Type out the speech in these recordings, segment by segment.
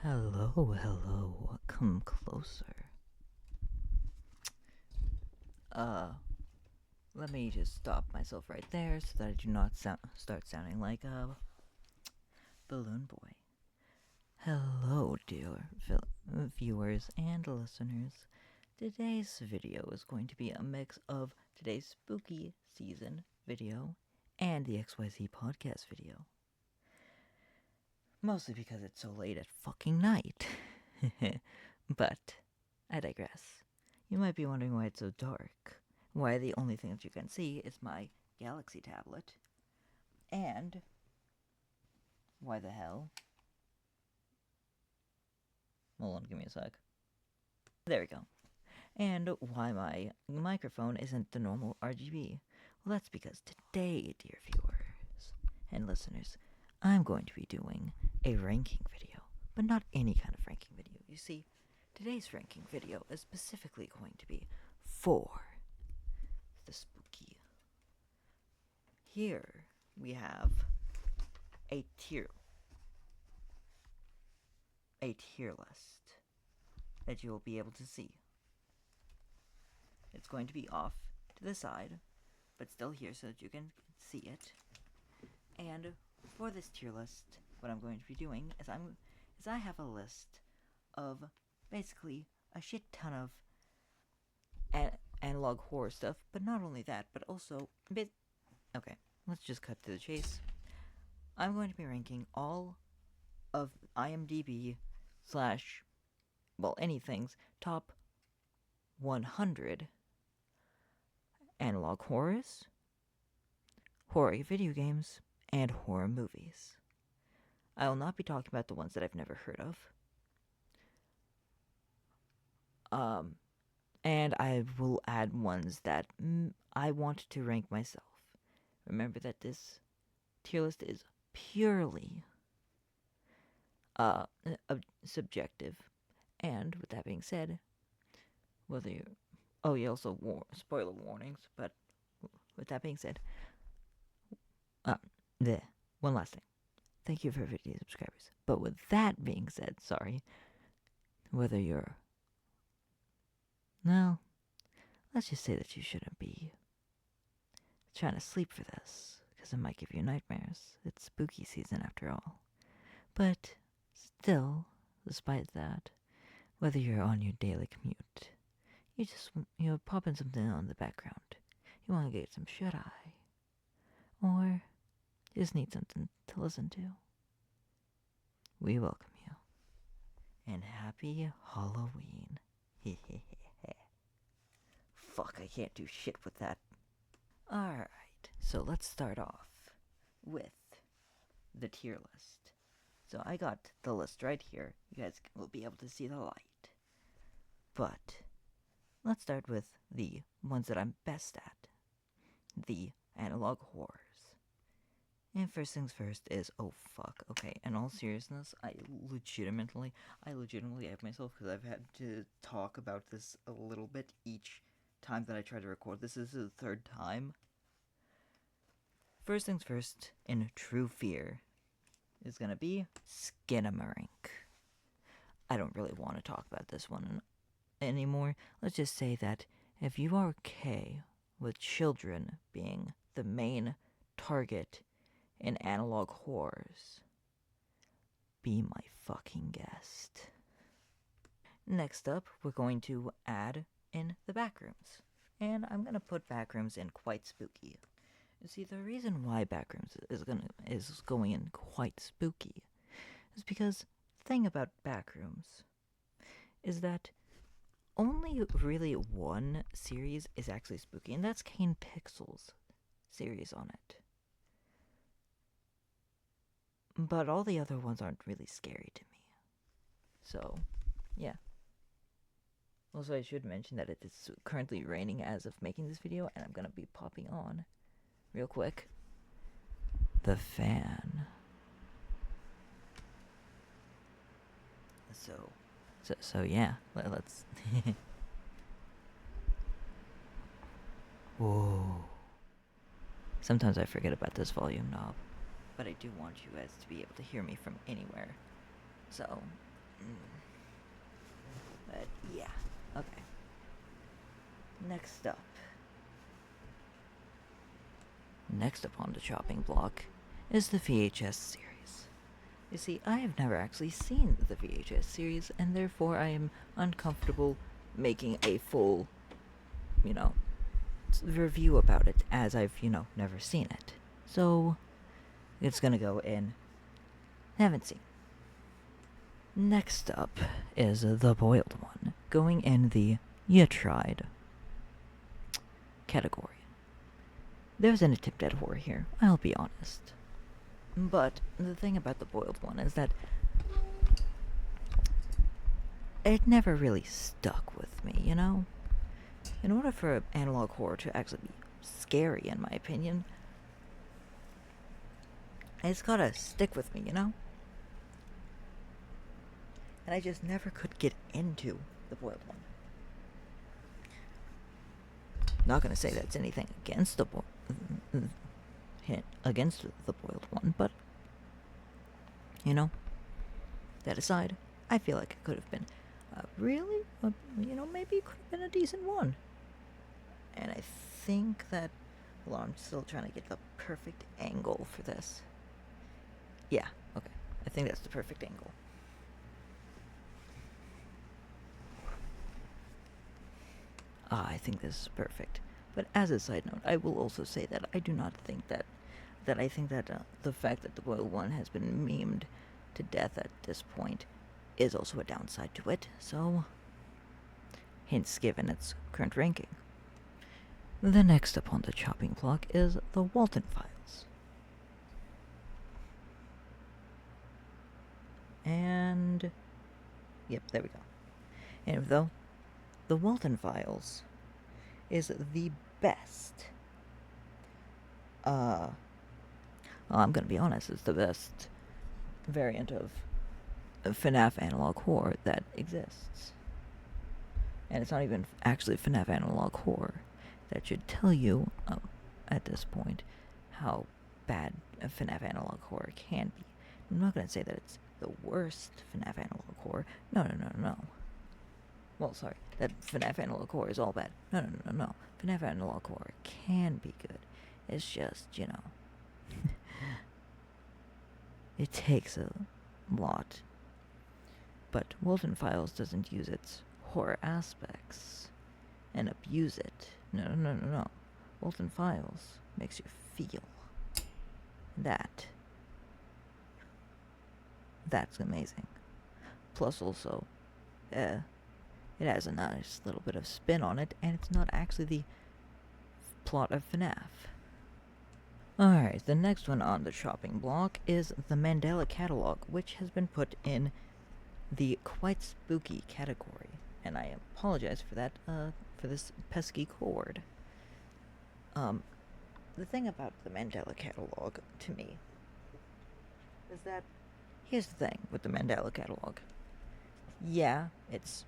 Hello, come closer. Let me just stop myself right there so that I do not start sounding like a balloon boy. Hello, dear viewers and listeners. Today's video is going to be a mix of today's spooky season video and the XYZ Podcast video. Mostly because it's so late at fucking night. But I digress. You might be wondering why it's so dark. Why the only thing that you can see is my Galaxy tablet. And why the hell? Hold on, give me a sec. There we go. And why my microphone isn't the normal RGB. Well, that's because today, dear viewers and listeners, I'm going to be doing a ranking video. But not any kind of ranking video. You see, today's ranking video is specifically going to be for the spooky. Here we have a tier list that you will be able to see. It's going to be off to the side, but still here so that you can see it. And for this tier list, what I'm going to be doing is I have a list of basically a shit ton of analog horror stuff, but not only that, but also okay, let's just cut to the chase. I'm going to be ranking all of IMDb / anything's top 100 analog horrors, horror video games, and horror movies. I will not be talking about the ones that I've never heard of. And I will add ones that I want to rank myself. Remember that this tier list is purely subjective. And with that being said, whether you... Oh, yeah, also spoiler warnings, but with that being said... one last thing. Thank you for 50 subscribers. But with that being said, whether you're... No, let's just say that you shouldn't be trying to sleep for this, because it might give you nightmares. It's spooky season after all. But still, despite that, whether you're on your daily commute, you just, popping something on the background. You want to get some shut-eye. Or you just need something to listen to. We welcome you. And happy Halloween. Hehehehe. Fuck, I can't do shit with that. Alright, so let's start off with the tier list. So I got the list right here. You guys will be able to see the light. But let's start with the ones that I'm best at. The analog horrors. And first things first is, oh fuck, okay, in all seriousness, I legitimately have myself, because I've had to talk about this a little bit each time that I try to record. This is the third time. First things first, in true fear, is gonna be Skinamarink. I don't really want to talk about this one anymore. Let's just say that if you are okay with children being the main target in analog horrors, be my fucking guest. Next up, we're going to add in the backrooms. And I'm going to put backrooms in quite spooky. You see, the reason why backrooms is going in quite spooky is because the thing about backrooms is that only really one series is actually spooky, and that's Kane Pixel's series on it. But all the other ones aren't really scary to me. So, yeah. Also, I should mention that it is currently raining as of making this video, and I'm gonna be popping on, real quick, the fan. So yeah, let's... Whoa. Sometimes I forget about this volume knob, but I do want you guys to be able to hear me from anywhere. So, But yeah, okay. Next up. Next upon the chopping block is the VHS series. You see, I have never actually seen the VHS series, and therefore I am uncomfortable making a full, review about it, as I've, never seen it. So, it's gonna go in haven't seen. Next up is the boiled one, going in the you tried category. There's an attempt at horror here, I'll be honest. But the thing about the boiled one is that it never really stuck with me, In order for analog horror to actually be scary, in my opinion, it's gotta stick with me, And I just never could get into the boiled one. Not gonna say that's anything against the boiled one, but that aside, I feel like it could have been maybe it could have been a decent one. And I think that, well, I'm still trying to get the perfect angle for this. Yeah, okay, I think that's the perfect angle. I think this is perfect. But as a side note, I will also say that I do not think that I think that the fact that the boiled one has been memed to death at this point is also a downside to it, so hence given its current ranking. The next upon the chopping block is the Walton Files. And yep, there we go. And though the Walton Files is the best. I'm gonna be honest, it's the best variant of FNAF analog horror that exists. And it's not even actually FNAF analog horror. That should tell you, at this point, how bad FNAF analog horror can be. I'm not gonna say that it's the worst FNAF analog horror. No. Well, sorry, that FNAF analog horror is all bad. No. FNAF analog horror can be good. It's just, it takes a lot. But Walton Files doesn't use its horror aspects and abuse it. No. Walton Files makes you feel that. That's amazing. Plus also, it has a nice little bit of spin on it, and it's not actually the plot of FNAF. Alright, the next one on the chopping block is the Mandela Catalog, which has been put in the quite spooky category. And I apologize for that, for this pesky cord. The thing about the Mandela Catalog, to me, is that, here's the thing with the Mandela Catalog. Yeah, it's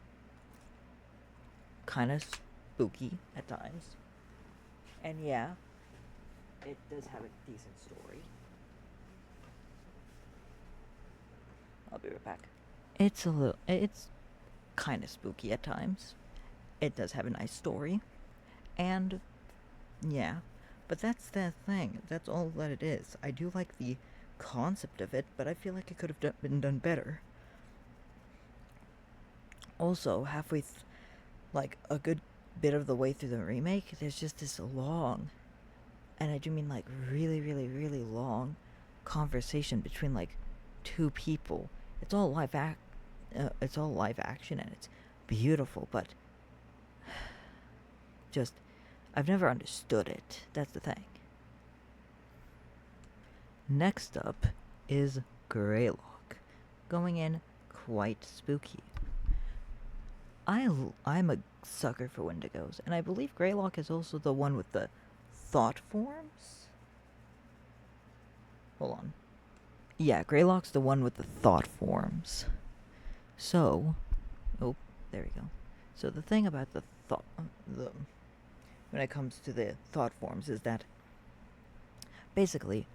kind of spooky at times. And yeah, it does have a decent story. I'll be right back. It's kind of spooky at times. It does have a nice story. And, yeah. But that's the thing. That's all that it is. I do like the concept of it, but I feel like it could have been done better. Also, halfway, like, a good bit of the way through the remake, there's just this long, and I do mean, like, really, really, really long conversation between, like, two people. It's all live action, and it's beautiful, but just, I've never understood it. That's the thing. Next up is Greylock, going in quite spooky. I'm a sucker for Wendigos, and I believe Greylock is also the one with the thought forms? Hold on. Yeah, Greylock's the one with the thought forms. So, oh, there we go. So the thing about when it comes to the thought forms is that, basically,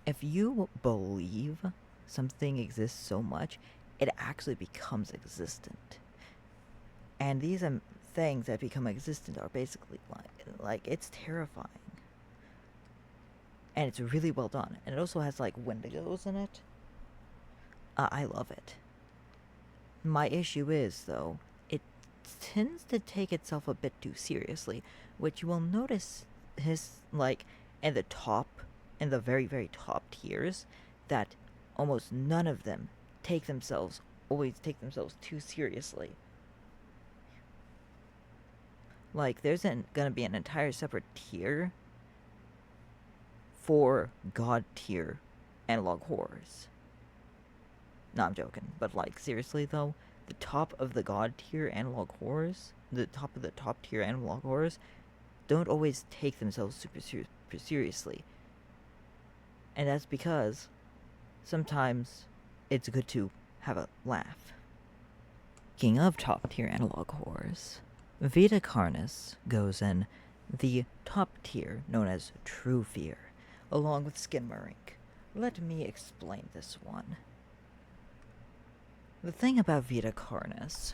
if you believe something exists so much, it actually becomes existent. And these things that become existent are basically like it's terrifying. And it's really well done. And it also has like wendigos in it. I love it. My issue is, though, it tends to take itself a bit too seriously, which you will notice like, in the very, very top tiers, that almost none of them always take themselves too seriously. Like, there's gonna be an entire separate tier for God tier analog horrors. No, I'm joking. But, like, seriously, though, the top of the God tier analog horrors, the top of the top tier analog horrors, don't always take themselves super seriously. And that's because sometimes it's good to have a laugh. Speaking of top tier analog horrors, Vita Carnis goes in the top tier known as True Fear, along with Skinamarink. Let me explain this one. The thing about Vita Carnis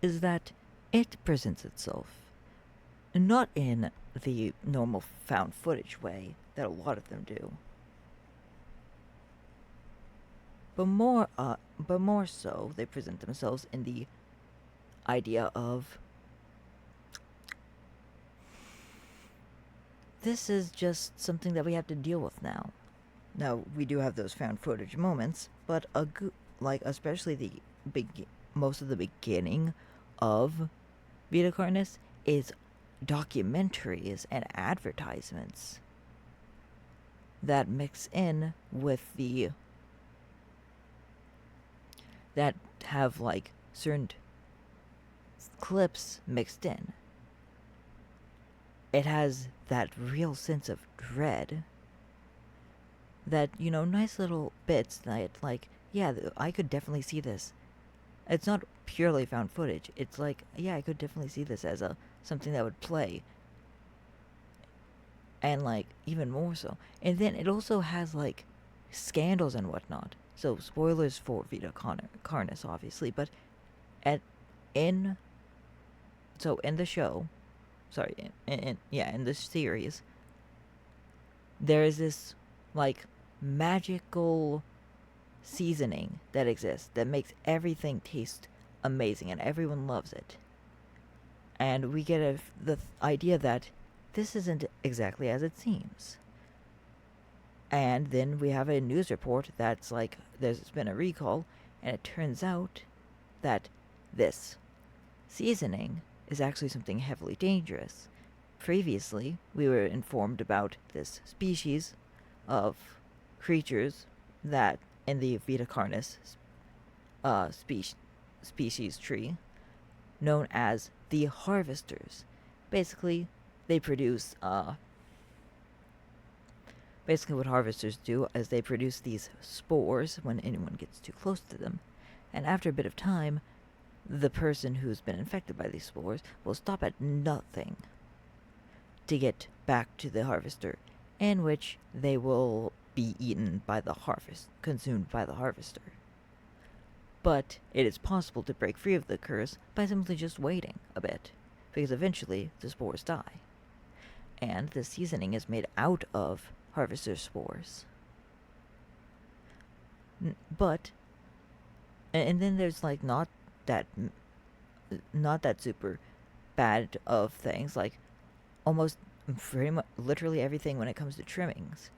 is that it presents itself not in the normal found footage way that a lot of them do, but more so they present themselves in the idea of, this is just something that we have to deal with now. Now, we do have those found footage moments, but especially most of the beginning of Vita Carnis is documentaries and advertisements that mix in with that have like certain clips mixed in. It has that real sense of dread. That, nice little bits that, like, yeah, I could definitely see this. It's not purely found footage. It's like, yeah, I could definitely see this as something that would play. And, like, even more so. And then it also has, like, scandals and whatnot. So, spoilers for Vita Carnis, obviously. But in the show, in this series, there is this, like, magical seasoning that exists that makes everything taste amazing and everyone loves it. And we get the idea that this isn't exactly as it seems. And then we have a news report that's like, there's been a recall, and it turns out that this seasoning is actually something heavily dangerous. Previously, we were informed about this species of creatures that in the Vita Carnis species tree, known as the harvesters. Basically, they produce basically what harvesters do is they produce these spores when anyone gets too close to them, and after a bit of time, the person who's been infected by these spores will stop at nothing to get back to the harvester, in which they will be eaten by consumed by the harvester. But it is possible to break free of the curse by simply just waiting a bit, because eventually the spores die. And the seasoning is made out of harvester spores. And then there's like not that super bad of things, like almost pretty much literally everything when it comes to trimmings.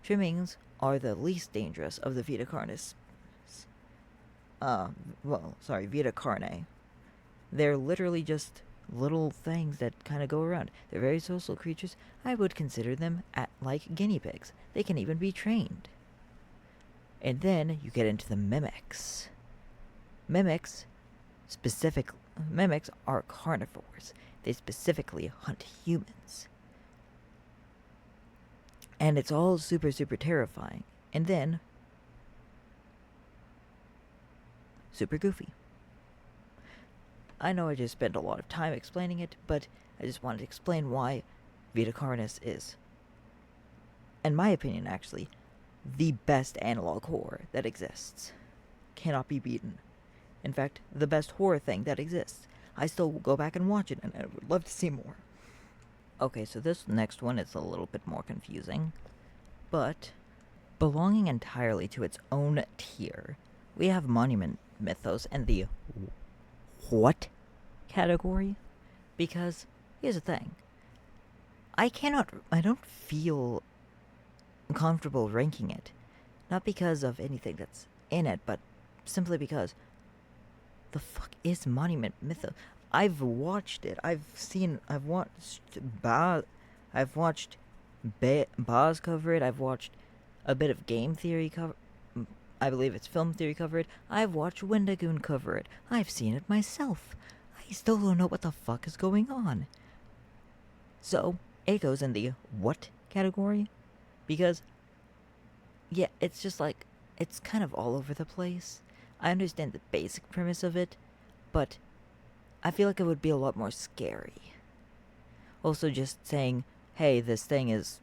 Trimmings are the least dangerous of the Vita Carnis. Vita Carne. They're literally just little things that kind of go around. They're very social creatures. I would consider them like guinea pigs. They can even be trained. And then you get into the mimics. Mimics are carnivores. They specifically hunt humans. And it's all super, super terrifying. And then, super goofy. I know I just spent a lot of time explaining it, but I just wanted to explain why Vita Carnis is, in my opinion, actually, the best analog horror that exists. Cannot be beaten. In fact, the best horror thing that exists. I still will go back and watch it, and I would love to see more. Okay, so this next one is a little bit more confusing, but belonging entirely to its own tier, we have monument mythos and the what category? Because here's the thing. I don't feel comfortable ranking it. Not because of anything that's in it, but simply because the fuck is monument mythos? I've watched it. I've watched Boz cover it. I've watched a bit of game theory cover. I believe it's film theory cover it. I've watched Wendigoon cover it. I've seen it myself. I still don't know what the fuck is going on. So it goes in the what category, because yeah, it's just like it's kind of all over the place. I understand the basic premise of it, but I feel like it would be a lot more scary. Also, just saying, hey, this thing is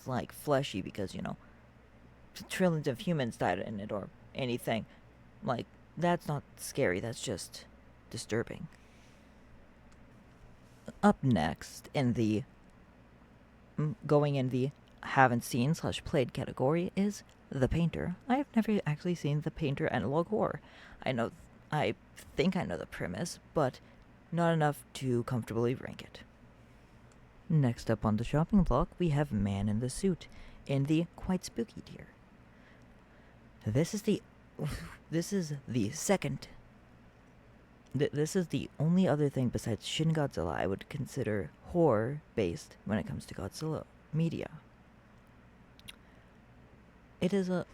like fleshy because, you know, trillions of humans died in it or anything. Like, that's not scary, that's just disturbing. Up next, going in the haven't seen / played category is The Painter. I have never actually seen The Painter analog horror. I think I know the premise, but not enough to comfortably rank it. Next up on the shopping block, we have Man in the Suit in the quite spooky tier. This is the only other thing besides Shin Godzilla I would consider horror-based when it comes to Godzilla media. It is the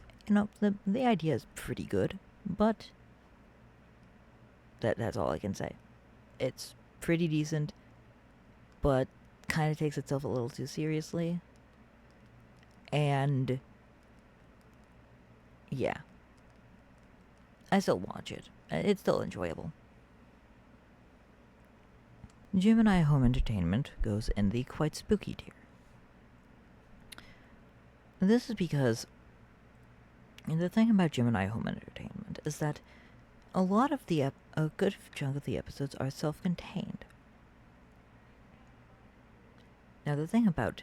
idea is pretty good, but that's all I can say. It's pretty decent, but kind of takes itself a little too seriously. And yeah, I still watch it. It's still enjoyable. Gemini Home Entertainment goes in the quite spooky tier. This is because the thing about Gemini Home Entertainment is that a good chunk of the episodes are self-contained. Now, the thing about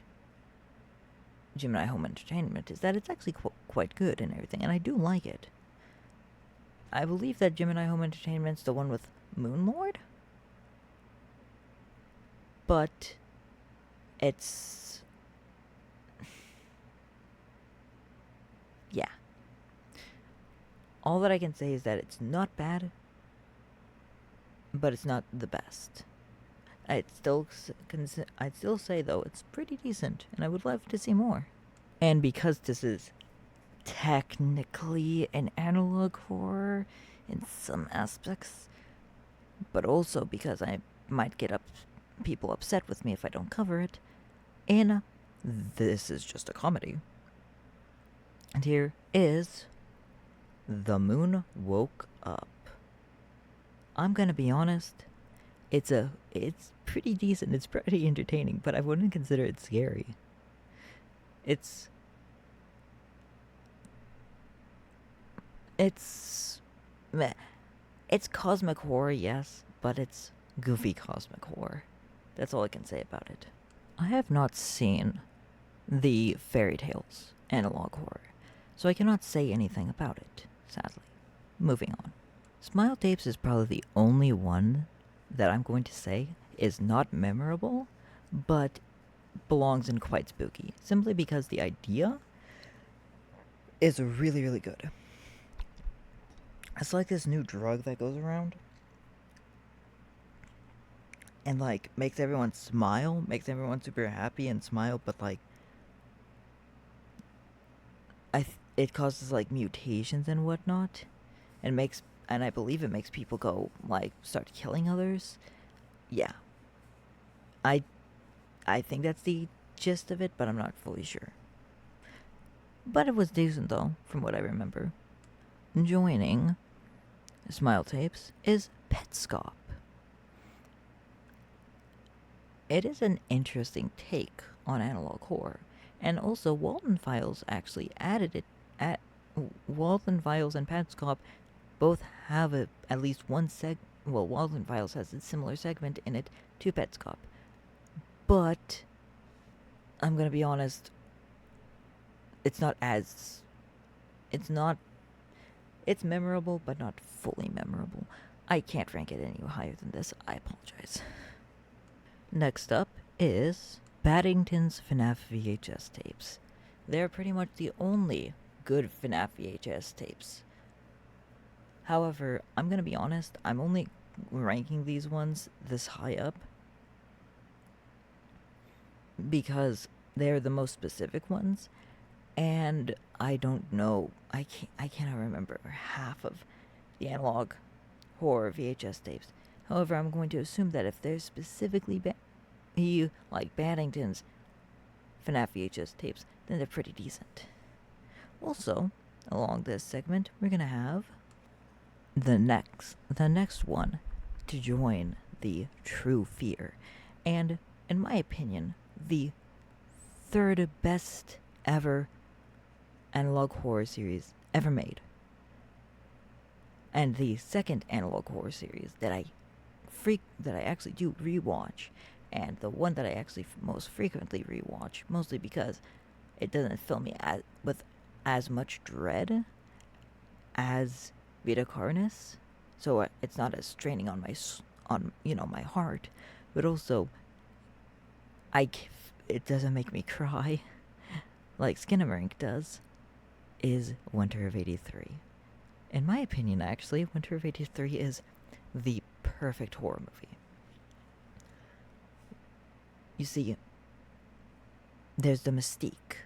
Gemini Home Entertainment is that it's actually quite good and everything, and I do like it. I believe that Gemini Home Entertainment's the one with Moonlord? But it's... yeah. All that I can say is that it's not bad, but it's not the best. I'd still say, though, it's pretty decent, and I would love to see more. And because this is technically an analog horror in some aspects, but also because I might get people upset with me if I don't cover it, and this is just a comedy. And here is The Moon Woke Up. I'm gonna be honest, it's pretty decent, it's pretty entertaining, but I wouldn't consider it scary. It's meh. It's cosmic horror, yes, but it's goofy cosmic horror. That's all I can say about it. I have not seen the Fairy Tales analog horror, so I cannot say anything about it, sadly. Moving on. Smile Tapes is probably the only one that I'm going to say is not memorable, but belongs in quite spooky, simply because the idea is really, really good. It's like this new drug that goes around and like makes everyone smile, makes everyone super happy and smile, but like it causes like mutations and whatnot, and I believe it makes people go like start killing others. Yeah, I think that's the gist of it, but I'm not fully sure. But it was decent though, from what I remember. Joining Smile Tapes is Petscop. It is an interesting take on analog horror, And also, Walden Files actually added it. Walden Files and Petscop both have at least one well, Walden Files has a similar segment in it to Petscop. But I'm gonna be honest, it's memorable, but not fully memorable. I can't rank it any higher than this. I apologize. Next up is Paddington's FNAF VHS tapes. They're pretty much the only good FNAF VHS tapes. However, I'm gonna be honest, I'm only ranking these ones this high up because they're the most specific ones, and I don't know, I cannot remember half of the analog horror VHS tapes. However, I'm going to assume that if they're specifically like Paddington's FNAF VHS tapes, then they're pretty decent. Also, along this segment, we're gonna have the next one to join the True Fear, and in my opinion, the third best ever analog horror series ever made, and the second analog horror series that I actually do rewatch, and the one that I actually most frequently rewatch, mostly because it doesn't fill me with as much dread as Vita Carnis, so it's not as straining on my heart, but also it doesn't make me cry like Skinamarink does, is Winter of '83. In my opinion, actually, Winter of '83 is the perfect horror movie. You see, there's the mystique.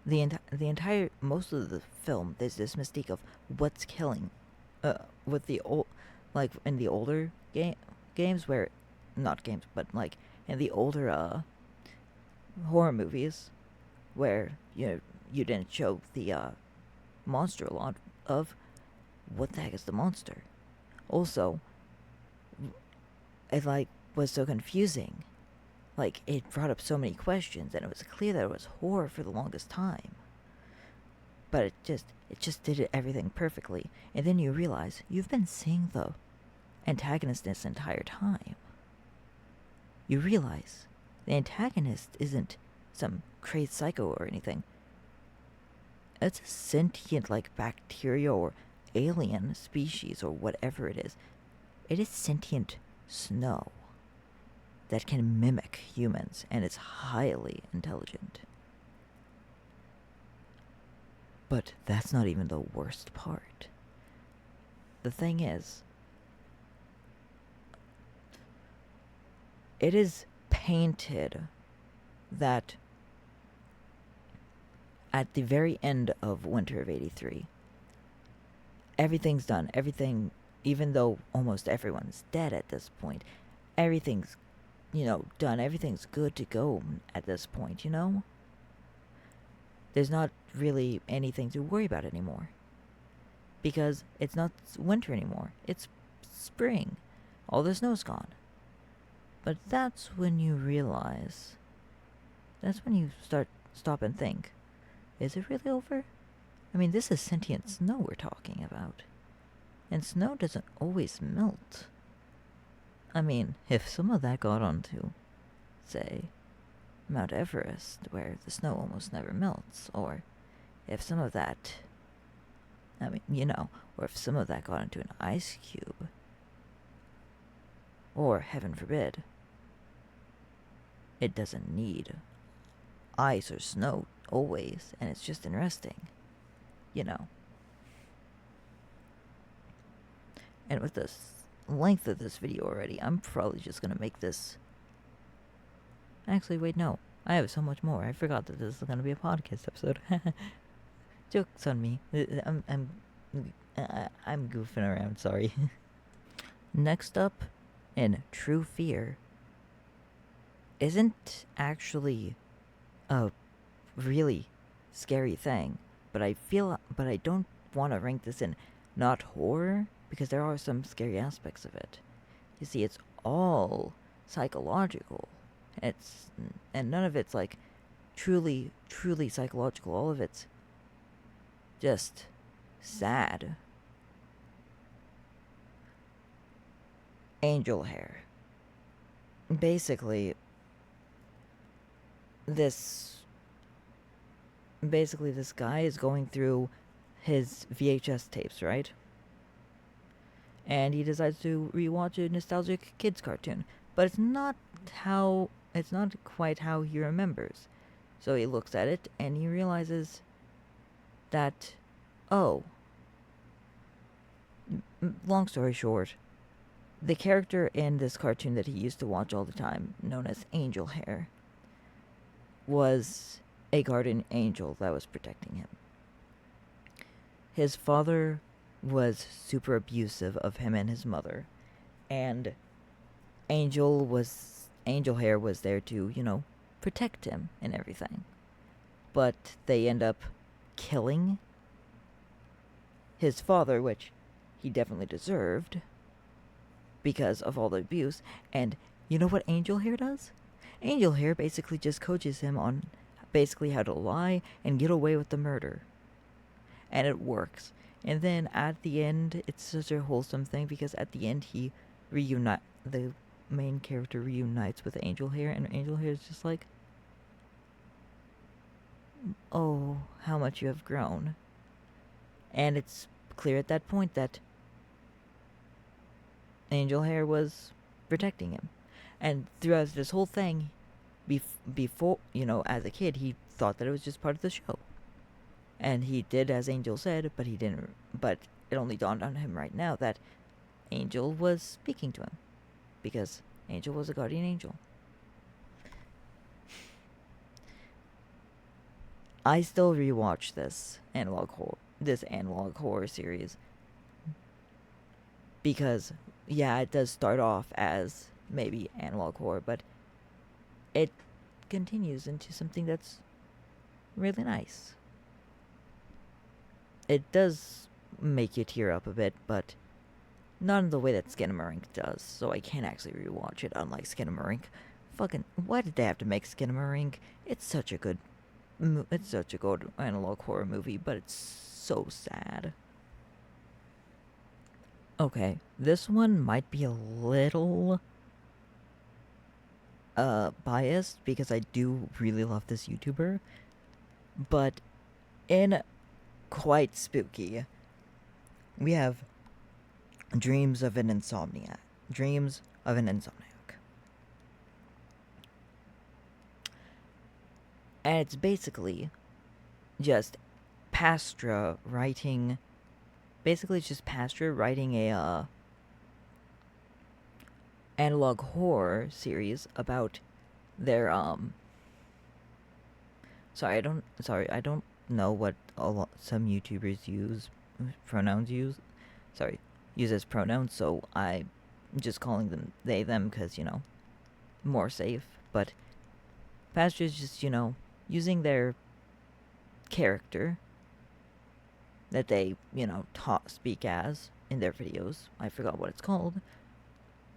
The entire most of the film, there's this mystique of what's killing. With the like in the older games, where not games, but like in the older horror movies, where you didn't show the monster a lot of what the heck is the monster. Also, it was so confusing. Like, it brought up so many questions, and it was clear that it was horror for the longest time. But it just did everything perfectly. And then you realize you've been seeing the antagonist this entire time. You realize the antagonist isn't some crazed psycho or anything. It's a sentient, like, bacteria or alien species or whatever it is. It is sentient snow that can mimic humans, and it's highly intelligent. But that's not even the worst part. The thing is, it is painted that at the very end of Winter of '83, everything's done. Everything, even though almost everyone's dead at this point, everything's, done. Everything's good to go at this point, There's not really anything to worry about anymore. Because it's not winter anymore. It's spring. All the snow's gone. But that's when you realize. That's when you stop and think. Is it really over? I mean, this is sentient snow we're talking about. And snow doesn't always melt. I mean, if some of that got onto, say, Mount Everest, where the snow almost never melts, or if some of that, or if some of that got into an ice cube, or, heaven forbid, it doesn't need ice or snow always, and it's just interesting, And with the length of this video already, I'm probably just gonna make this. Actually, wait, no. I have so much more. I forgot that this is gonna be a podcast episode. Jokes on me. I'm goofing around. Sorry. Next up, in True Fear, isn't actually a really scary thing, but I don't want to rank this in not horror, because there are some scary aspects of it. You see, it's all psychological. And none of it's like truly, truly psychological. All of it's just sad. Angel hair. Basically, this guy is going through his VHS tapes, right? And he decides to rewatch a nostalgic kids cartoon, but it's not quite how he remembers. So he looks at it and he realizes that, oh, long story short, the character in this cartoon that he used to watch all the time, known as Angel Hair, was a guardian angel that was protecting him. His father was super abusive of him and his mother, and Angel Hair was there to, protect him and everything. But they end up killing his father, which he definitely deserved because of all the abuse. And you know what Angel Hair does? Angel Hair basically just coaches him on basically how to lie and get away with the murder. And it works. And then at the end, it's such a wholesome thing because at the end the main character reunites with Angel Hair, and Angel Hair is just like, oh, how much you have grown. And it's clear at that point that Angel Hair was protecting him. And throughout this whole thing, before, as a kid, he thought that it was just part of the show. And he did as Angel said, but he didn't. But it only dawned on him right now that Angel was speaking to him, because Angel was a guardian angel. I still rewatch this analog horror series because, yeah, it does start off as maybe analog horror, but it continues into something that's really nice. It does make you tear up a bit, but not in the way that Skinamarink does, so I can't actually rewatch it, unlike Skinamarink. Fucking, why did they have to make Skinamarink? It's such a good analog horror movie, but it's so sad. Okay, this one might be a little biased because I do really love this YouTuber, but in quite spooky, we have Dreams of an Insomniac. And it's basically just Pastra writing a analog horror series about their I don't know what some YouTubers use as pronouns, so I'm just calling them they, them, because, more safe. But Pastra's just, using their character that they, speak as in their videos, I forgot what it's called,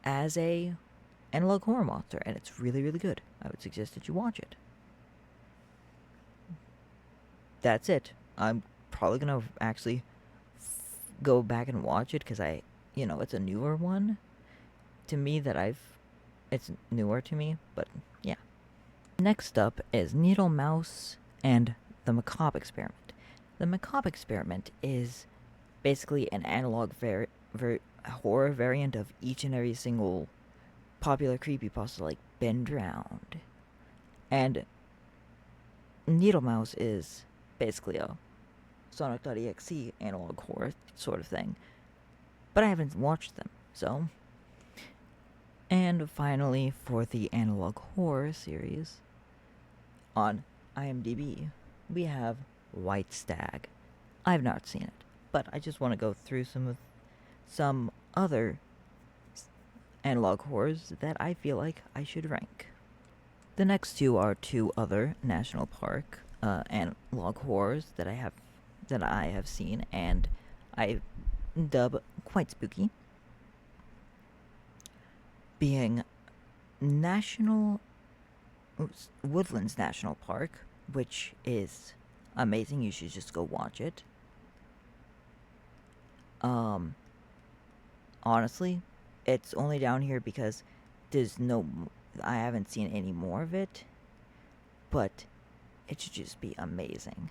as a analog horror monster, and it's really, really good. I would suggest that you watch it. That's it. I'm probably gonna actually go back and watch it because it's a newer one to me it's newer to me, but yeah. Next up is Needle Mouse and the Macabre Experiment. The Macabre Experiment is basically an analog horror variant of each and every single popular creepypasta like Ben Drowned. And Needle Mouse is basically a Sonic.exe analog horror sort of thing. But I haven't watched them, so. And finally, for the analog horror series, on IMDb, we have White Stag. I've not seen it, but I just want to go through some other analog horrors that I feel like I should rank. The next two are two other National Park analog horrors that I have seen, and I dub quite spooky, being Woodlands National Park, which is amazing. You should just go watch it. Honestly, it's only down here because I haven't seen any more of it, but it should just be amazing.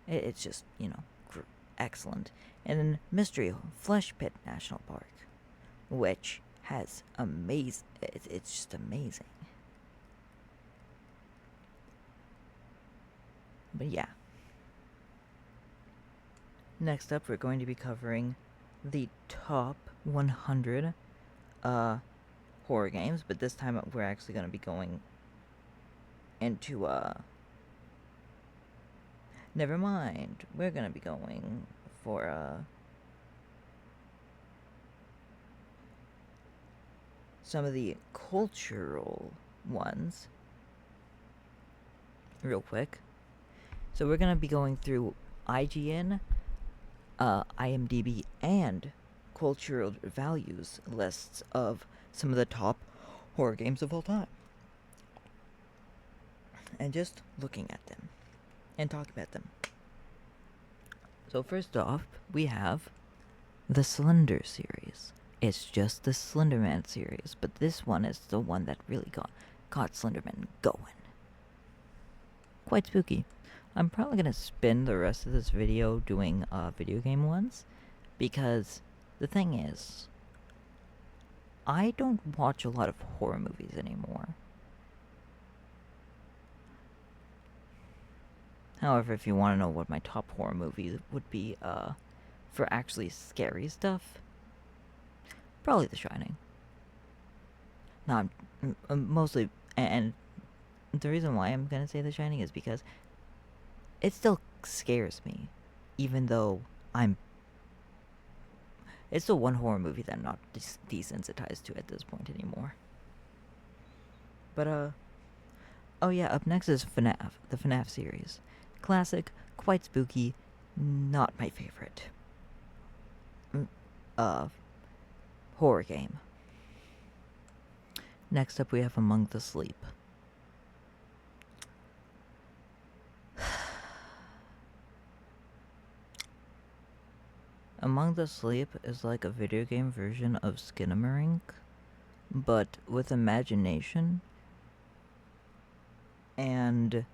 It's just, excellent. And then Mystery Flesh Pit National Park, which has it's just amazing. But yeah. Next up, we're going to be covering the top 100 horror games, but this time we're actually going to be going into never mind. We're going to be going for some of the cultural ones real quick. So we're going to be going through IGN, IMDb, and cultural values lists of some of the top horror games of all time. And just looking at them and talking about them. So first off, we have the Slender series. It's just the Slenderman series, but this one is the one that really got Slenderman going. Quite spooky. I'm probably going to spend the rest of this video doing video game ones, because the thing is, I don't watch a lot of horror movies anymore. However, if you want to know what my top horror movie would be for actually scary stuff, probably The Shining. No, I'm mostly, and the reason why I'm going to say The Shining is because it still scares me, even though it's the one horror movie that I'm not desensitized to at this point anymore. But, oh yeah, up next is FNAF, the FNAF series. Classic, quite spooky, not my favorite horror game. Next up we have Among the Sleep. Among the Sleep is like a video game version of Skinamarink, but with imagination and,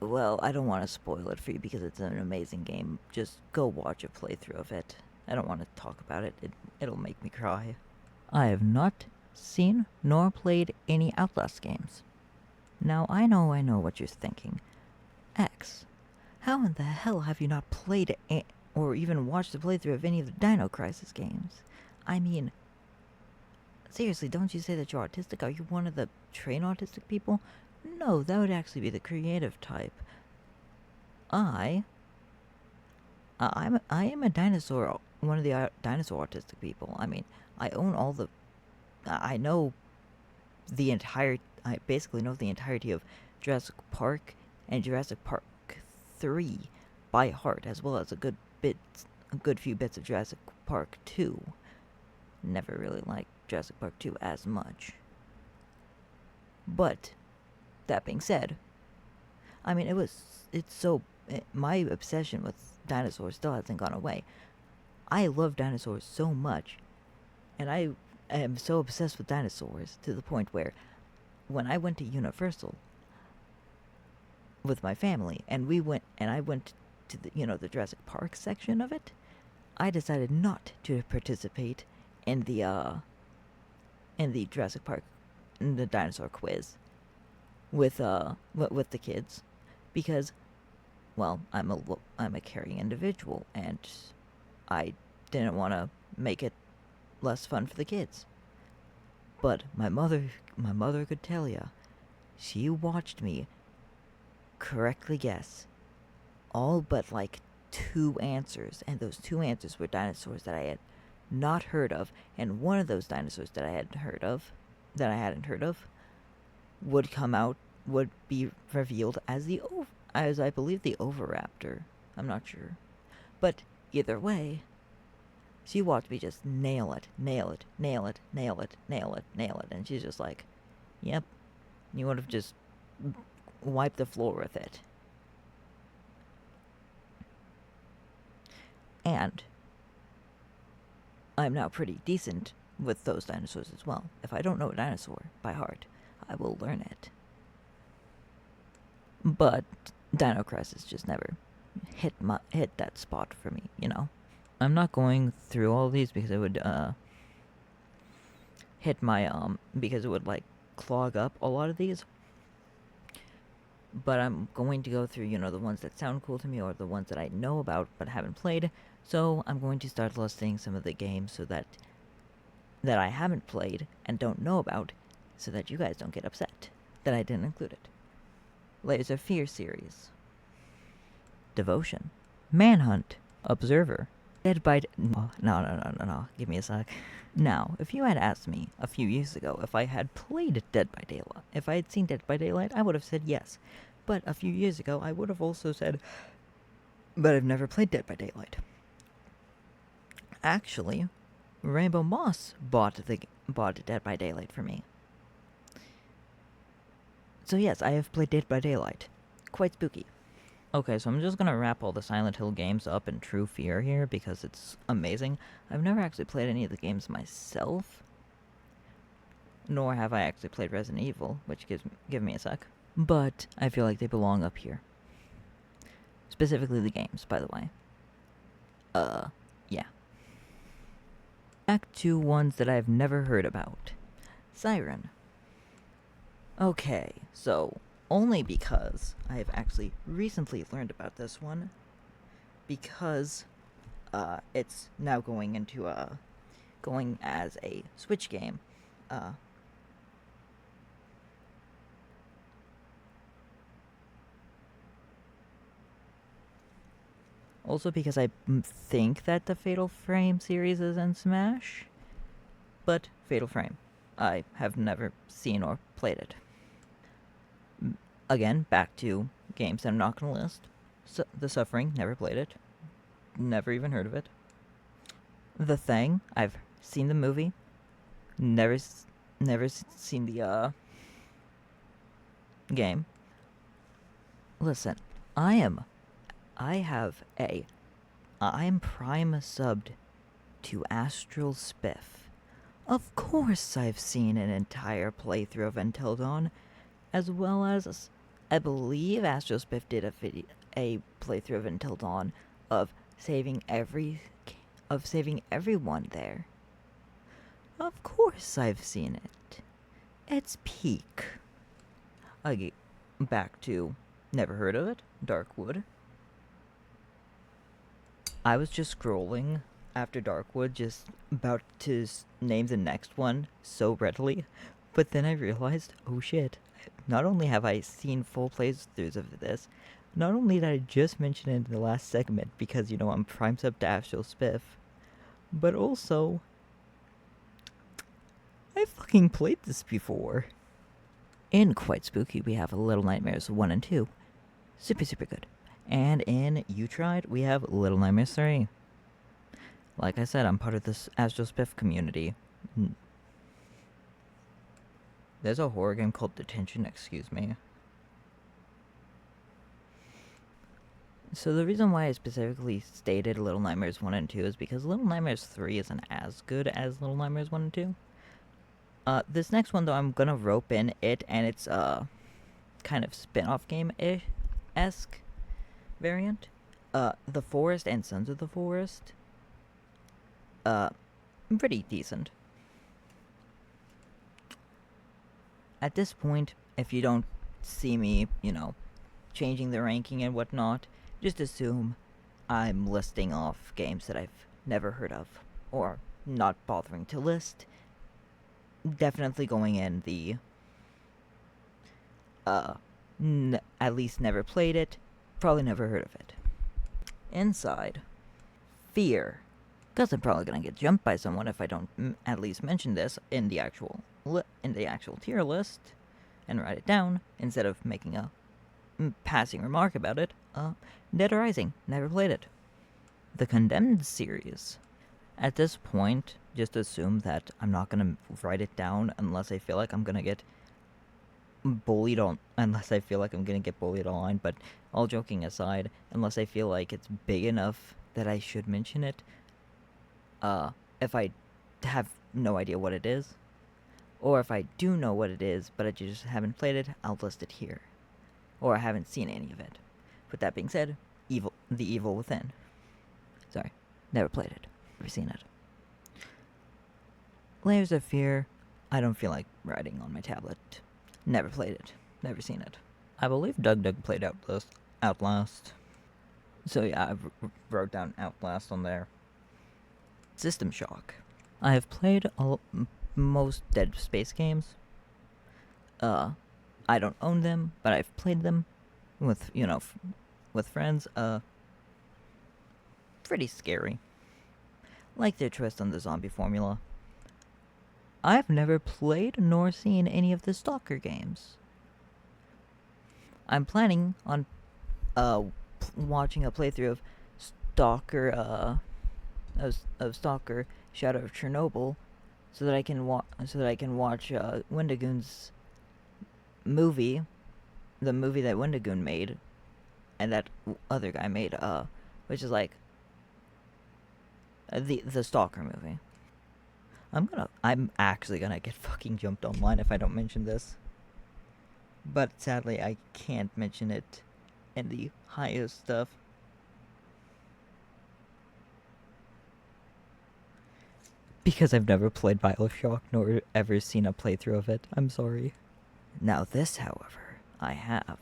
well, I don't want to spoil it for you because it's an amazing game. Just go watch a playthrough of it. I don't want to talk about it. It'll make me cry. I have not seen nor played any Outlast games. Now, I know what you're thinking. X, how in the hell have you not played or even watched a playthrough of any of the Dino Crisis games? I mean, seriously, don't you say that you're autistic? Are you one of the trained autistic people? No, that would actually be the creative type. I am a dinosaur, one of the dinosaur autistic people. I mean, I basically know the entirety of Jurassic Park and Jurassic Park 3 by heart, as well as a good few bits of Jurassic Park 2. Never really liked Jurassic Park 2 as much. But that being said, I mean, my obsession with dinosaurs still hasn't gone away. I love dinosaurs so much, and I am so obsessed with dinosaurs to the point where when I went to Universal with my family, and I went to the Jurassic Park section of it, I decided not to participate in the Jurassic Park, in the dinosaur quiz with the kids, because, well, I'm a caring individual, and I didn't want to make it less fun for the kids. But my mother could tell ya, she watched me correctly guess all but like 2 answers, and those 2 answers were dinosaurs that I had not heard of, and one of those dinosaurs that I hadn't heard of would be revealed as I believe the Oviraptor. I'm not sure, but either way, she watched me just nail it, and she's just like, "Yep, you would have just wipe the floor with it. And I'm now pretty decent with those dinosaurs as well. If I don't know a dinosaur by heart, I will learn it. But Dino Crisis just never hit that spot for me, you know? I'm not going through all of these because it would hit my because it would like clog up a lot of these. But I'm going to go through, you know, the ones that sound cool to me or the ones that I know about but haven't played. So I'm going to start listing some of the games so that I haven't played and don't know about, so that you guys don't get upset that I didn't include it. Layers of Fear series. Devotion. Manhunt. Observer. Dead by... No. Give me a sec. Now, if you had asked me a few years ago if I had played Dead by Daylight, if I had seen Dead by Daylight, I would have said yes. But a few years ago, I would have also said, but I've never played Dead by Daylight. Actually, Rainbow Moss bought Dead by Daylight for me. So yes, I have played Dead by Daylight. Quite spooky. Okay, so I'm just gonna wrap all the Silent Hill games up in True Fear here because it's amazing. I've never actually played any of the games myself, nor have I actually played Resident Evil, which give me a sec. But I feel like they belong up here. Specifically the games, by the way. Yeah. Back to ones that I've never heard about. Siren. Okay, so only because I have actually recently learned about this one, because it's now going as a Switch game. Also because I think that the Fatal Frame series is in Smash, but Fatal Frame, I have never seen or played it. Again, back to games that I'm not going to list. The Suffering, never played it. Never even heard of it. The Thing, I've seen the movie. Never seen the game. Listen, I'm prime subbed to Astral Spiff. Of course I've seen an entire playthrough of Until Dawn, as well as I believe Astral Spiff did a playthrough of Until Dawn of saving everyone there. Of course I've seen it. It's peak. Back to never heard of it, Darkwood. I was just scrolling after Darkwood, just about to name the next one so readily, but then I realized, oh shit, not only have I seen full playthroughs of this, not only did I just mention it in the last segment because, you know, I'm primed up to Astral Spiff, but also, I fucking played this before. In Quite Spooky, we have Little Nightmares 1 and 2. Super, super good. And in You Tried, we have Little Nightmares 3. Like I said, I'm part of this Astral Spiff community. There's a horror game called Detention, excuse me. So the reason why I specifically stated Little Nightmares 1 and 2 is because Little Nightmares 3 isn't as good as Little Nightmares 1 and 2. This next one, though, I'm gonna rope in it, and it's kind of spin-off game-esque variant. The Forest and Sons of the Forest. Pretty decent. At this point, if you don't see me, you know, changing the ranking and whatnot, just assume I'm listing off games that I've never heard of, or not bothering to list. Definitely going in the, at least never played it, probably never heard of it. Inside. Fear. Because I'm probably going to get jumped by someone if I don't at least mention this in the actual tier list and write it down instead of making a passing remark about it. Dead Rising, never played it. The Condemned series. At this point, just assume that I'm not going to write it down unless I feel like I'm going to get bullied on, unless I feel like I'm gonna get bullied online, but all joking aside, unless I feel like it's big enough that I should mention it, if I have no idea what it is, or if I do know what it is, but I just haven't played it, I'll list it here. Or I haven't seen any of it. With that being said, The Evil Within. Sorry, never played it, never seen it. Layers of Fear, I don't feel like writing on my tablet. Never played it, never seen it. I believe Doug played Outlast. So yeah, I wrote down Outlast on there. System Shock. I have played most Dead Space games. I don't own them, but I've played them with, with friends. Pretty scary. Like their twist on the zombie formula. I've never played nor seen any of the Stalker games. I'm planning on watching a playthrough of Stalker Stalker Shadow of Chernobyl so that I can watch Wendigoon's movie, the movie that Wendigoon made and that other guy made, which is like the Stalker movie. I'm actually gonna get fucking jumped online if I don't mention this. But sadly, I can't mention it in the highest stuff. Because I've never played BioShock nor ever seen a playthrough of it. I'm sorry. Now this, however, I have.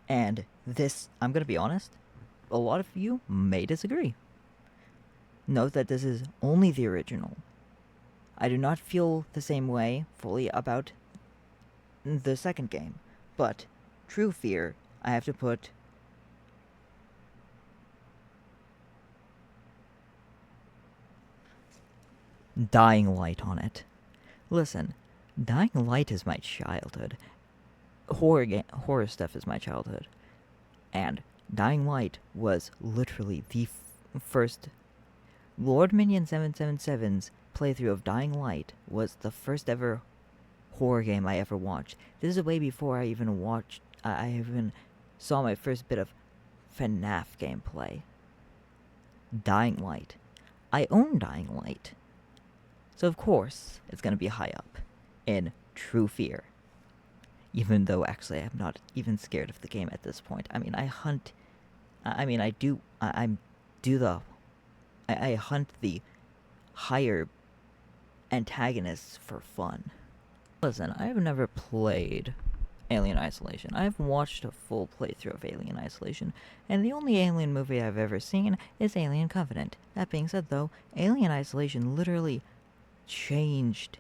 And this, I'm gonna be honest, a lot of you may disagree. Note that this is only the original. I do not feel the same way fully about the second game, but True Fear, I have to put Dying Light on it. Listen, Dying Light is my childhood. Horror stuff is my childhood. And Dying Light was literally the first. Lord Minion 777's playthrough of Dying Light was the first ever horror game I ever watched. This is way before I even saw my first bit of FNAF gameplay. Dying Light. I own Dying Light. So of course, it's gonna be high up in True Fear. Even though actually I'm not even scared of the game at this point. I mean, I hunt the higher antagonists for fun. Listen, I have never played Alien Isolation. I've watched a full playthrough of Alien Isolation, and the only Alien movie I've ever seen is Alien Covenant. That being said, though, Alien Isolation literally changed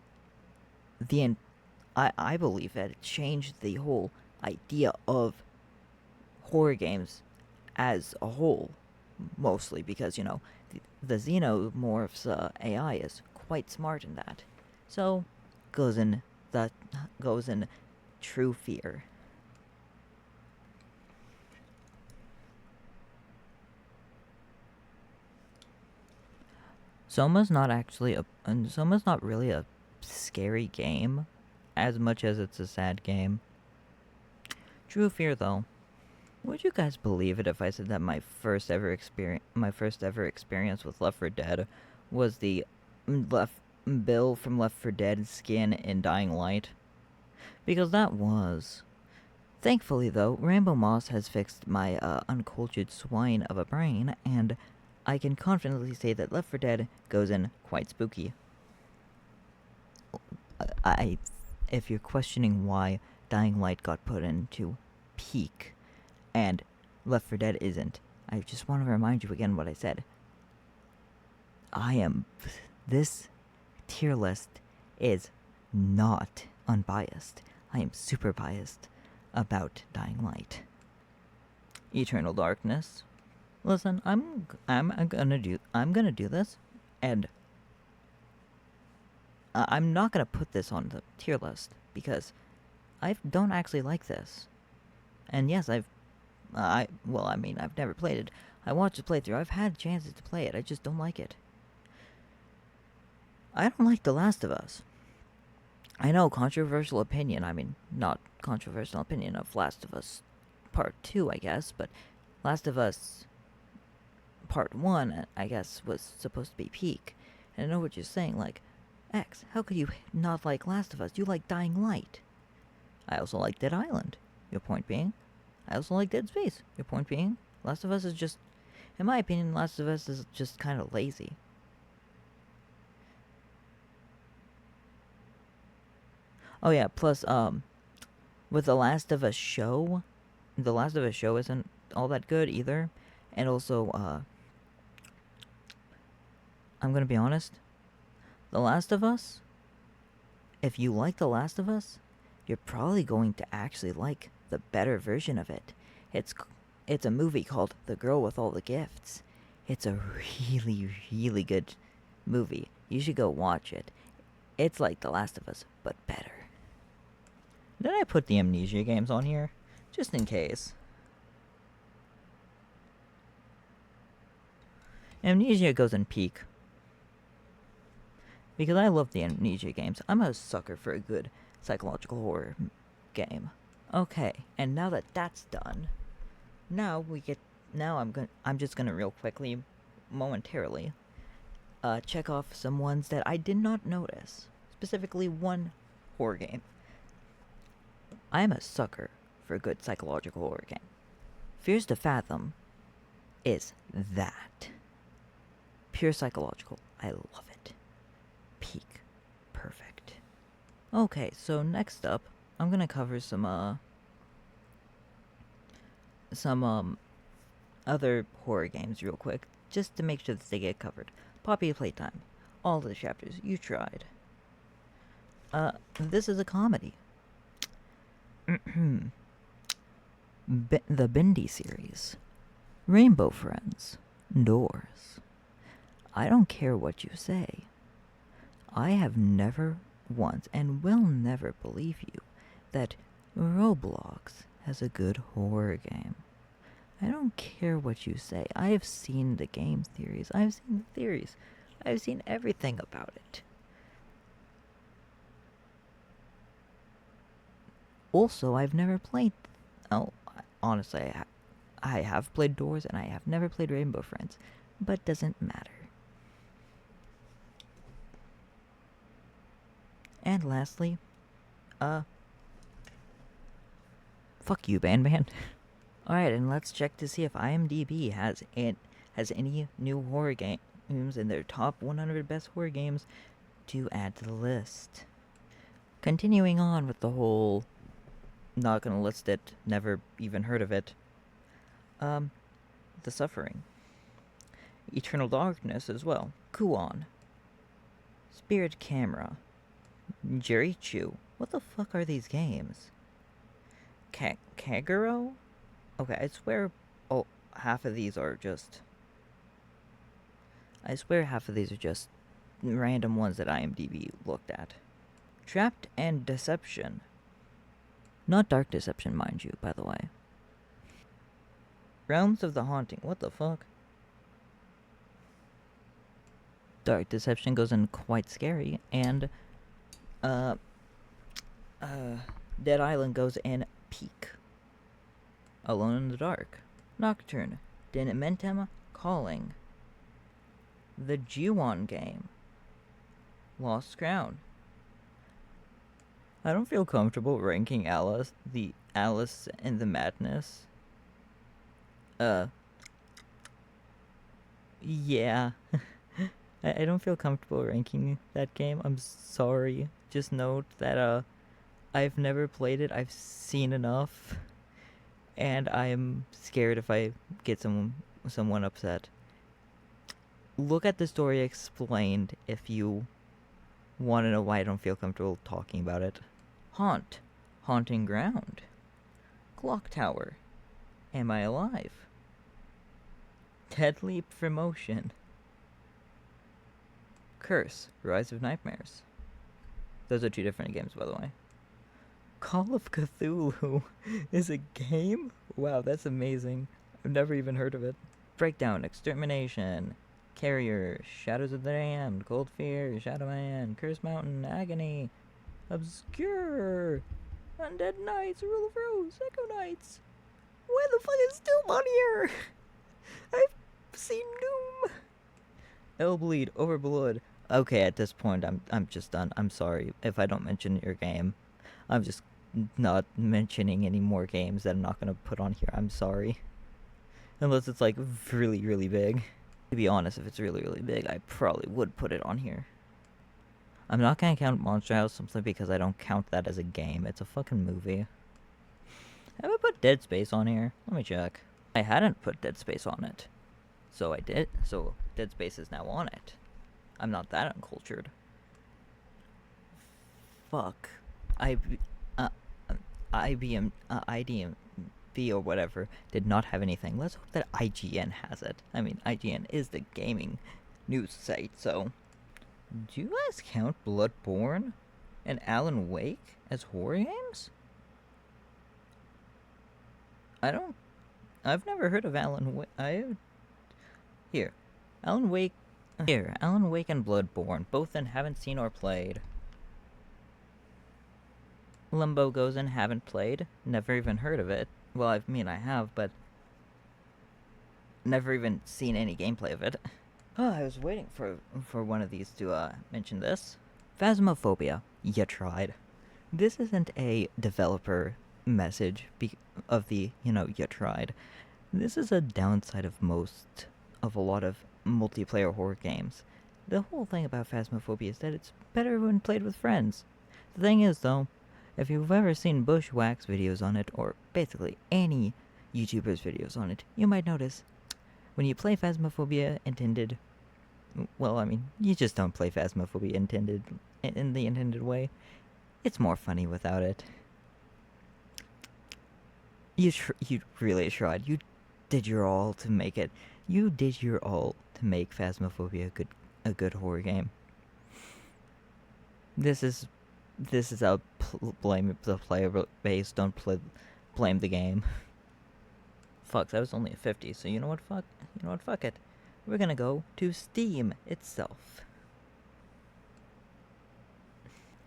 I believe that it changed the whole idea of horror games as a whole, mostly because, the Xenomorph's AI is quite smart in that. So, goes in True Fear. Soma's not really a scary game as much as it's a sad game. True Fear, though. Would you guys believe it if I said that my first ever experience with Left 4 Dead was the Bill from Left 4 Dead skin in Dying Light? Because that was. Thankfully, though, Rambo Moss has fixed my uncultured swine of a brain, and I can confidently say that Left 4 Dead goes in quite spooky. If you're questioning why Dying Light got put into peak and Left 4 Dead isn't, I just want to remind you again what I said. This tier list is not unbiased. I am super biased about Dying Light. Eternal Darkness. Listen, I'm gonna do this, and I'm not gonna put this on the tier list because I don't actually like this. And yes, I've never played it. I watched the playthrough. I've had chances to play it. I just don't like it. I don't like The Last of Us. I know, controversial opinion. I mean, not controversial opinion of Last of Us Part 2, I guess, but Last of Us Part 1, I guess, was supposed to be peak. And I know what you're saying, like, X, how could you not like Last of Us? You like Dying Light. I also like Dead Island. Your point being? I also like Dead Space. Your point being? Last of Us is just, in my opinion, Last of Us is just kind of lazy. Oh yeah, plus, with The Last of Us show, The Last of Us show isn't all that good either. And also, I'm gonna be honest, The Last of Us, if you like The Last of Us, you're probably going to actually like the better version of it. It's a movie called The Girl with All the Gifts. It's a really, really good movie. You should go watch it. It's like The Last of Us, but better. Did I put the Amnesia games on here? Just in case. Amnesia goes in peak. Because I love the Amnesia games. I'm a sucker for a good psychological horror game. Okay, and now that that's done, I'm just gonna real quickly, momentarily, check off some ones that I did not notice. Specifically, one horror game. I am a sucker for a good psychological horror game. Fears to Fathom is that. Pure psychological. I love it. Peak. Perfect. Okay, so next up, I'm gonna cover some other horror games real quick, just to make sure that they get covered. Poppy Playtime. All the chapters. You tried. This is a comedy. The Bindi series. Rainbow Friends. Doors. I don't care what you say. I have never once and will never believe you that Roblox has a good horror game. I don't care what you say. I have seen the game theories. I've seen the theories. I've seen everything about it. Also, I've never played... Oh, honestly, I have played Doors and I have never played Rainbow Friends. But doesn't matter. And lastly, fuck you, Ban. Alright, and let's check to see if IMDb has any new horror games in their top 100 best horror games to add to the list. Continuing on with the whole not gonna list it, never even heard of it. The Suffering. Eternal Darkness as well. Kuon. Spirit Camera. Jerry Chew. What the fuck are these games? Kaguro? Okay, I swear half of these are just random ones that IMDb looked at. Trapped and Deception. Not Dark Deception, mind you, by the way. Realms of the Haunting. What the fuck? Dark Deception goes in quite scary, and Dead Island goes in peak. Alone in the Dark. Nocturne. Dinimentem Calling. The Ju-on Game. Lost Crown. I don't feel comfortable ranking Alice in the Madness. Yeah. I don't feel comfortable ranking that game. I'm sorry. Just note that, I've never played it. I've seen enough. And I'm scared if I get someone upset. Look at the story explained if you want to know why I don't feel comfortable talking about it. Haunt. Haunting Ground. Clock Tower. Am I Alive? Deadly Promotion. Curse. Rise of Nightmares. Those are 2 different games, by the way. Call of Cthulhu is a game? Wow, that's amazing. I've never even heard of it. Breakdown. Extermination. Carrier. Shadows of the Damned. Cold Fear. Shadow Man. Curse Mountain. Agony. Obscure. Undead Knights, Rule of Rose, Echo Knights. Why the fuck is Doom on here? I've seen Doom. Hellbleed, Overblood. Okay, at this point, I'm just done. I'm sorry if I don't mention your game. I'm just not mentioning any more games that I'm not gonna put on here. I'm sorry. Unless it's like really, really big. To be honest, if it's really, really big, I probably would put it on here. I'm not gonna count Monster House simply because I don't count that as a game. It's a fucking movie. Have I put Dead Space on here? Let me check. I hadn't put Dead Space on it. So I did. So Dead Space is now on it. I'm not that uncultured. Fuck. IDMV or whatever did not have anything. Let's hope that IGN has it. I mean, IGN is the gaming news site, so... Do you guys count Bloodborne and Alan Wake as horror games? I've never heard of Alan Wake. Alan Wake and Bloodborne, both in haven't seen or played. Limbo goes in haven't played, never even heard of it. Well, I mean I have, but never even seen any gameplay of it. Oh, I was waiting for one of these to mention this. Phasmophobia, you tried. This isn't a developer message of the, you tried. This is a downside of a lot of multiplayer horror games. The whole thing about Phasmophobia is that it's better when played with friends. The thing is, though, if you've ever seen Bushwhack's videos on it, or basically any YouTuber's videos on it, you might notice when you play Phasmophobia intended, well, I mean, you just don't play Phasmophobia intended in the intended way. It's more funny without it. You really tried. You did your all to make it. You did your all to make Phasmophobia a good horror game. This is how blame the player base. Don't blame the game. Fuck, that was only a 50, so you know what, fuck it. We're gonna go to Steam itself.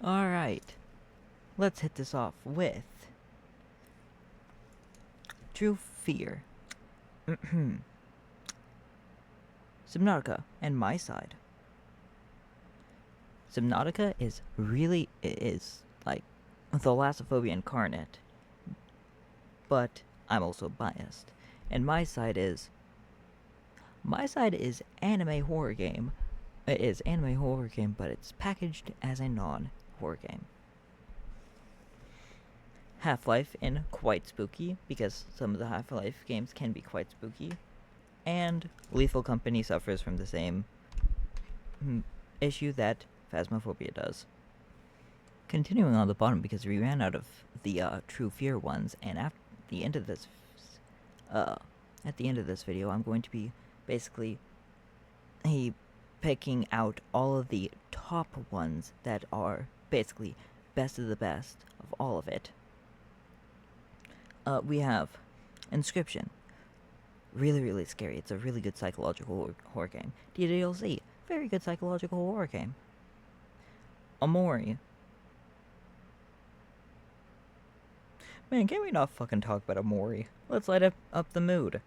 Alright. Let's hit this off with True Fear. Subnautica and My Side. Subnautica is like Thalassophobia incarnate. But I'm also biased. And My Side is anime horror game. It is anime horror game, but it's packaged as a non-horror game. Half-Life in quite spooky, because some of the Half-Life games can be quite spooky. And Lethal Company suffers from the same issue that Phasmophobia does. Continuing on the bottom, because we ran out of the True Fear ones, and at the end of this video, I'm going to be basically picking out all of the top ones that are basically best of the best of all of it. We have Inscription. Really, really scary. It's a really good psychological horror game. DDLC. Very good psychological horror game. Amori. Man, can we not fucking talk about Amori? Let's light up the mood.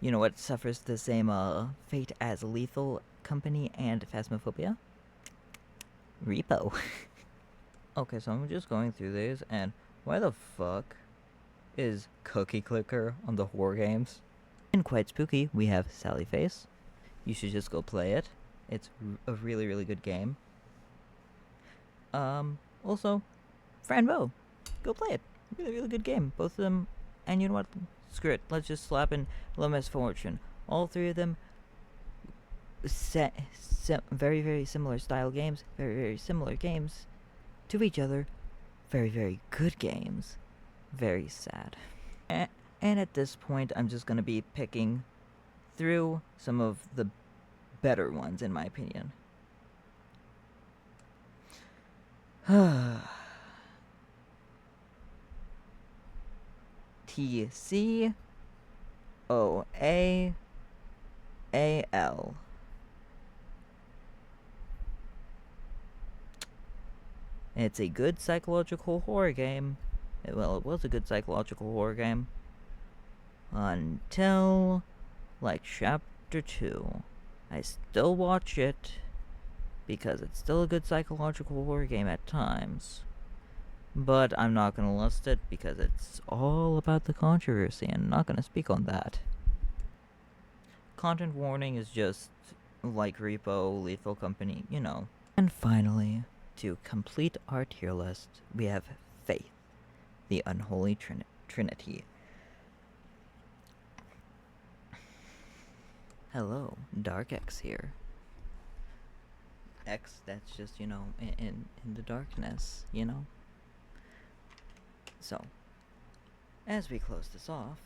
You know what suffers the same fate as Lethal Company and Phasmophobia? Repo. Okay, so I'm just going through these, and why the fuck is Cookie Clicker on the horror games? And quite spooky, we have Sally Face. You should just go play it. It's a really, really good game. Also, Franbo. Go play it. Really, really good game. Both of them, and you know what? Screw it. Let's just slap in Low Misfortune. All three of them, very, very similar style games. Very, very similar games to each other. Very, very good games. Very sad. And at this point, I'm just going to be picking through some of the better ones, in my opinion. TCOAAL. It's a good psychological horror game. Well, it was a good psychological horror game. Until, like, Chapter 2. I still watch it, because it's still a good psychological horror game at times. But I'm not gonna list it, because it's all about the controversy, and I'm not gonna speak on that. Content warning is just like Repo, Lethal Company, you know. And finally, to complete our tier list, we have Faith, the unholy trinity. Hello, Dark X here. X, that's just, you know, in the darkness, you know? So, as we close this off,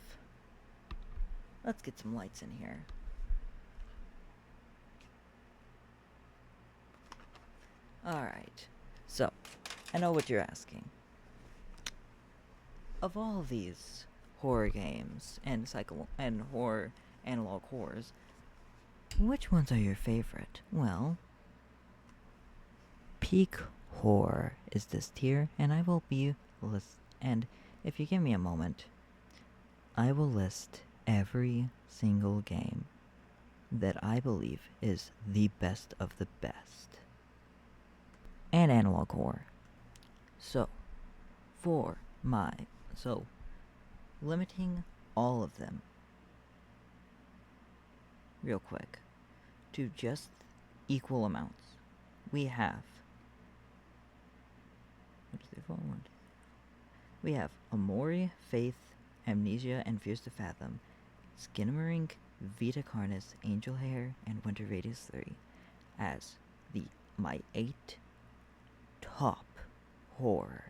let's get some lights in here. Alright, so, I know what you're asking. Of all these horror games and horror analog horrors, which ones are your favorite? Well, peak horror is this tier, and I will be and if you give me a moment, I will list every single game that I believe is the best of the best. And analog horror. So, limiting all of them, real quick, to just equal amounts, we have Amori, Faith, Amnesia, and Fears to Fathom, Skinamarink, Vita Carnis, Angel Hair, and Winter Radius 3 as my 8 top horror.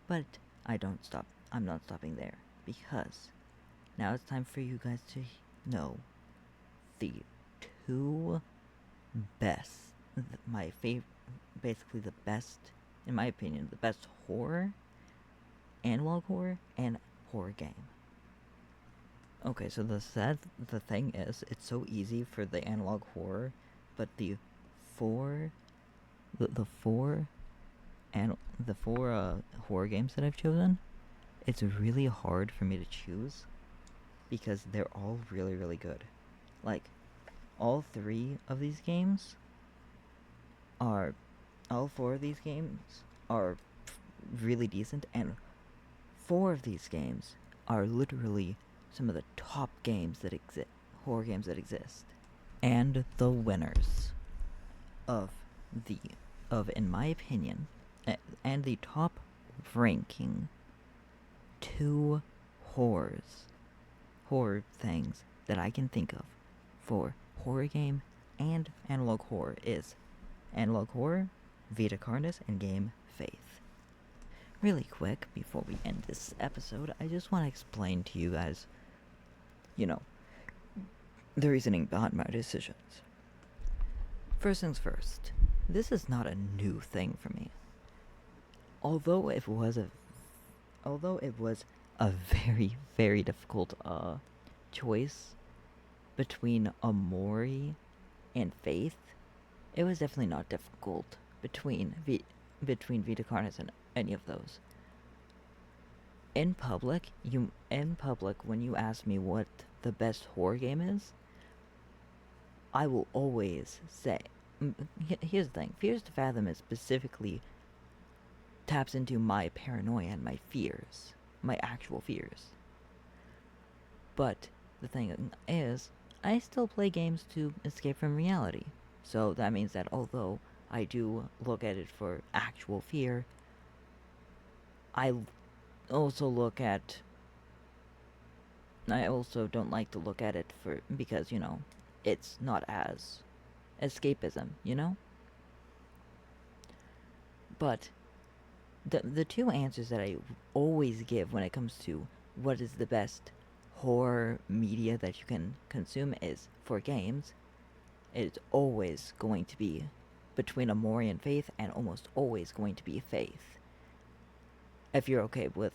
But I'm not stopping there, because now it's time for you guys to know the 2 best, basically the best, in my opinion, the best horror, analog horror, and horror game. Okay, so the thing is, it's so easy for the analog horror, but the four horror games that I've chosen, it's really hard for me to choose, because they're all really, really good. Like, all 4 of these games are really decent, and 4 of these games are literally some of the top games that horror games that exist. And the winners of in my opinion, and the top ranking 2 horror things that I can think of for horror game and analog horror is analog horror, Vita Carnis, and game Faith. Really quick, before we end this episode, I just want to explain to you guys, the reasoning behind my decisions. First things first, this is not a new thing for me. Although it was a very, very difficult choice between Amori and Faith, it was definitely not difficult between Vita Carnis and any of those. In public, when you ask me what the best horror game is, I will always say, here's the thing, Fears to Fathom is specifically taps into my paranoia and my fears, my actual fears. But the thing is, I still play games to escape from reality. So that means that although I do look at it for actual fear, I also don't like to look at it because, it's not as escapism, But the 2 answers that I always give when it comes to what is the best horror media that you can consume is for games, it's always going to be between Amori and Faith, and almost always going to be Faith. If you're okay with,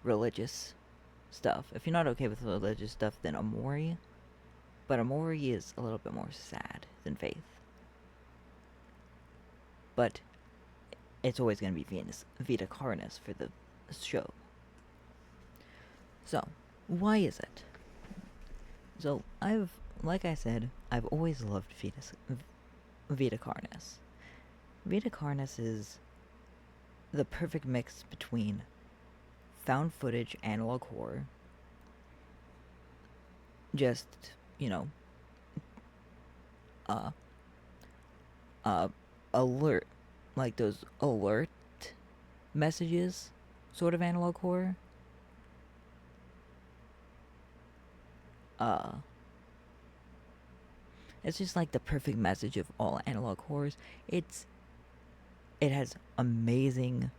religious stuff. If you're not okay with religious stuff, then Amori. But Amori is a little bit more sad than Faith. But it's always going to be Vita Carnis for the show. So, why is it? So, like I said, I've always loved Vita Carnis. Vita Carnis is the perfect mix between found footage analog horror, just, alert, like those alert messages, sort of analog horror. It's just like the perfect message of all analog horrors. It has amazing,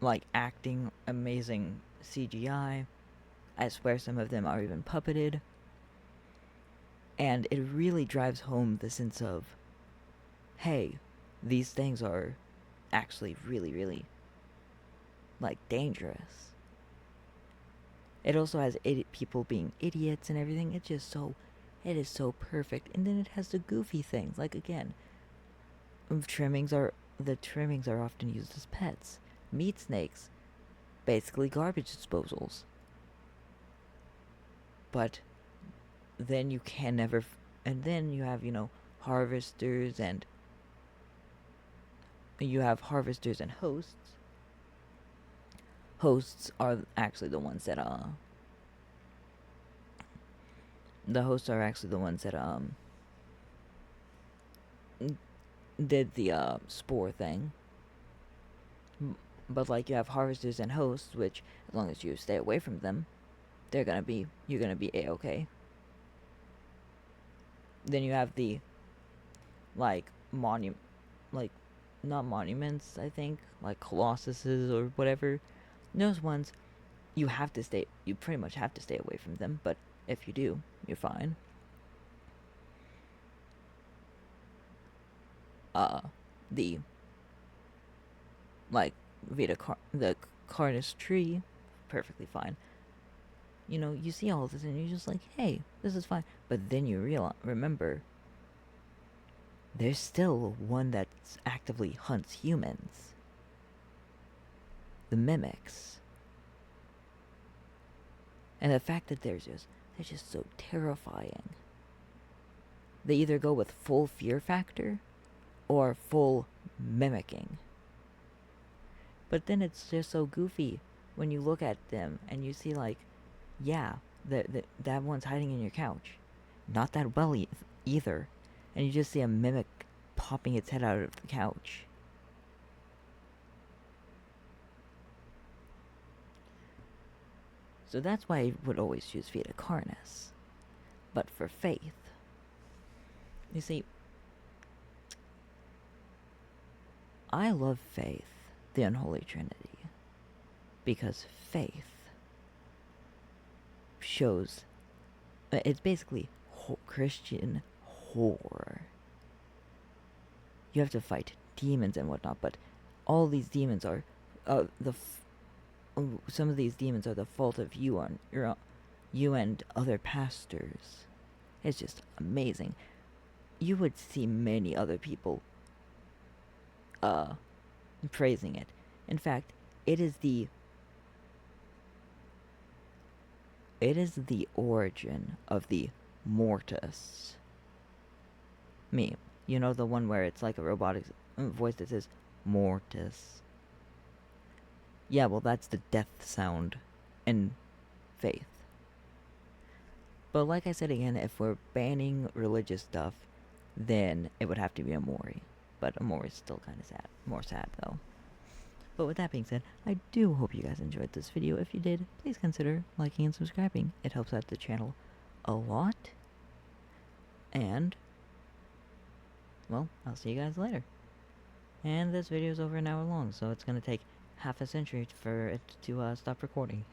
like, acting, amazing CGI. I swear some of them are even puppeted. And it really drives home the sense of, hey, these things are actually really, really, like, dangerous. It also has people being idiots and everything. It is so perfect. And then it has the goofy things. Like, again, the trimmings are often used as pets. Meat snakes, basically garbage disposals. But then you can never, and then you have, harvesters, and you have harvesters and hosts. Hosts are actually the ones that, did the, spore thing. But, like, you have harvesters and hosts, which, as long as you stay away from them, you're gonna be A-okay. Then you have the, like, not monuments, I think, like colossuses or whatever. Those ones, you pretty much have to stay away from them, but if you do, you're fine. The, like, the Carnis tree, perfectly fine. You see all of this and you're just like, hey, this is fine. But then you remember, there's still one that actively hunts humans. The mimics. And the fact that they're just so terrifying. They either go with full fear factor or full mimicking. But then it's just so goofy when you look at them and you see, like, yeah, that one's hiding in your couch. Not that well either. And you just see a mimic popping its head out of the couch. So that's why I would always choose Vita Carnis. But for Faith, you see, I love Faith, the unholy trinity, because Faith shows, it's basically Christian horror. You have to fight demons and whatnot, but all these demons are some of these demons are the fault of you and other pastors. It's just amazing. You would see many other people praising it. In fact, it is the origin of the Mortis meme. You know, the one where it's like a robotic voice that says Mortis. Yeah, well, that's the death sound in Faith. But like I said again, if we're banning religious stuff, then it would have to be Amori. But Amori is still kind of sad. More sad, though. But with that being said, I do hope you guys enjoyed this video. If you did, please consider liking and subscribing. It helps out the channel a lot. And, well, I'll see you guys later. And this video is over an hour long, so it's going to take half a century for it to stop recording.